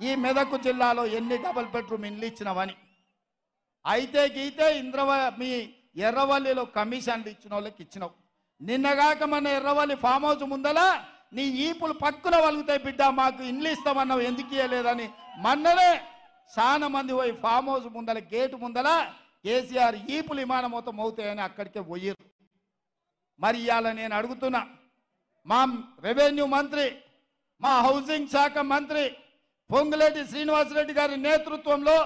ఈ మెదక్ జిల్లాలో ఎన్ని డబుల్ బెడ్రూమ్ ఇండ్లు ఇచ్చినవని. అయితే గీతే మీ ఎర్రవల్లిలో కమిషన్లు ఇచ్చిన వాళ్ళకి ఇచ్చినావు. నిన్నగాక మన ఎర్రవల్లి ఫామ్ హౌస్ ముందల నీ ఈపులు పక్కున వలుగుతాయి బిడ్డ, మాకు ఇండ్లు ఇస్తామన్నావు, ఎందుకు ఇవ్వలేదని మొన్ననే చాలా మంది పోయి ఫామ్ హౌస్ ముందల గేటు ముందల కేసీఆర్ ఈపులు విమానం మొత్తం అవుతాయని అక్కడికే పోయారు. మరి ఇవాళ నేను అడుగుతున్నా, మా రెవెన్యూ మంత్రి, మా హౌసింగ్ శాఖ మంత్రి పొంగులేటి శ్రీనివాసరెడ్డి గారి నేతృత్వంలో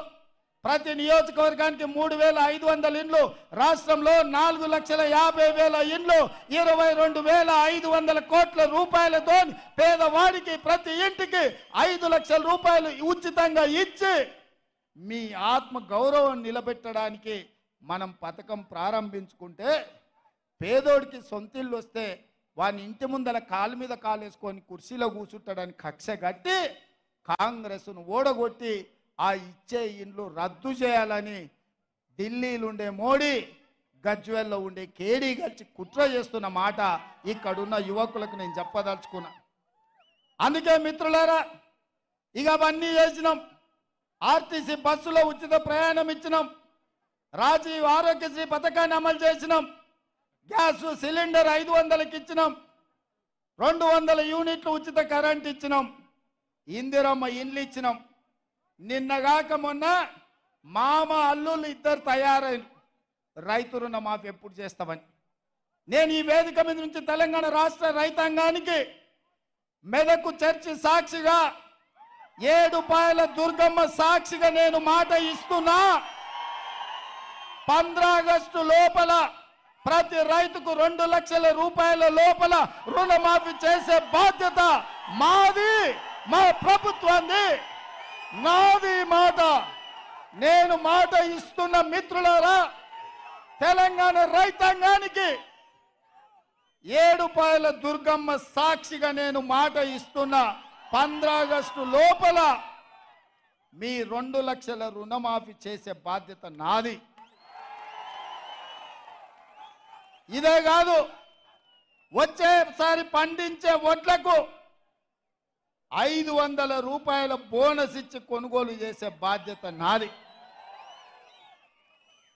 ప్రతి నియోజకవర్గానికి 3,500 ఇండ్లు, రాష్ట్రంలో 4,50,000 ఇండ్లు, 22,500 కోట్ల రూపాయలతో పేదవాడికి ప్రతి ఇంటికి 5 లక్షల రూపాయలు ఉచితంగా ఇచ్చి మీ ఆత్మ గౌరవం నిలబెట్టడానికి మనం పథకం ప్రారంభించుకుంటే, పేదోడికి సొంతిల్లు వస్తే వాని ఇంటి ముందల కాలు మీద కాలేసుకొని కుర్చీలో కూర్చుంటాడని కక్ష కట్టి కాంగ్రెస్ను ఓడగొట్టి ఆ ఇచ్చే ఇండ్లు రద్దు చేయాలని ఢిల్లీలో ఉండే మోడీ, గజ్వేల్లో ఉండే కేడీ కలిసి కుట్ర చేస్తున్న మాట ఇక్కడున్న యువకులకు నేను చెప్పదలుచుకున్నా. అందుకే మిత్రులారా, ఇక అవన్నీ చేసినాం. ఆర్టీసీ బస్సులో ఉచిత ప్రయాణం ఇచ్చినాం, రాజీవ్ ఆరోగ్యశ్రీ పథకాన్ని అమలు చేసినాం, గ్యాస్ సిలిండర్ 500కి ఇచ్చినాం, 200 యూనిట్లు ఉచిత కరెంట్ ఇచ్చినాం, ఇందిరమ్మ ఇండ్లు ఇచ్చినాం. నిన్నగాక మొన్న మామ అల్లుళ్ళు ఇద్దరు తయారైన రైతు రుణమాఫీ ఎప్పుడు చేస్తామని నేను ఈ వేదిక మీద నుంచి తెలంగాణ రాష్ట్ర రైతాంగానికి మెదకు చర్చి సాక్షిగా, ఏడుపాయల దుర్గమ్మ సాక్షిగా నేను మాట ఇస్తున్నా. 15 ఆగస్టు లోపల ప్రతి రైతుకు 2 లక్షల రూపాయల లోపల రుణమాఫీ చేసే బాధ్యత మాది, మా ప్రభుత్వాన్ని. నాది మాట. నేను మాట ఇస్తున్న మిత్రులారా, తెలంగాణ రైతాంగానికి ఏడుపాయల దుర్గమ్మ సాక్షిగా నేను మాట ఇస్తున్నా. 15 ఆగస్టు లోపల మీ 2 లక్షల రుణమాఫీ చేసే బాధ్యత నాది. ఇదే కాదు, వచ్చేసారి పండించే వడ్లకు 500 రూపాయల బోనస్ ఇచ్చి కొనుగోలు చేసే బాధ్యత నాది.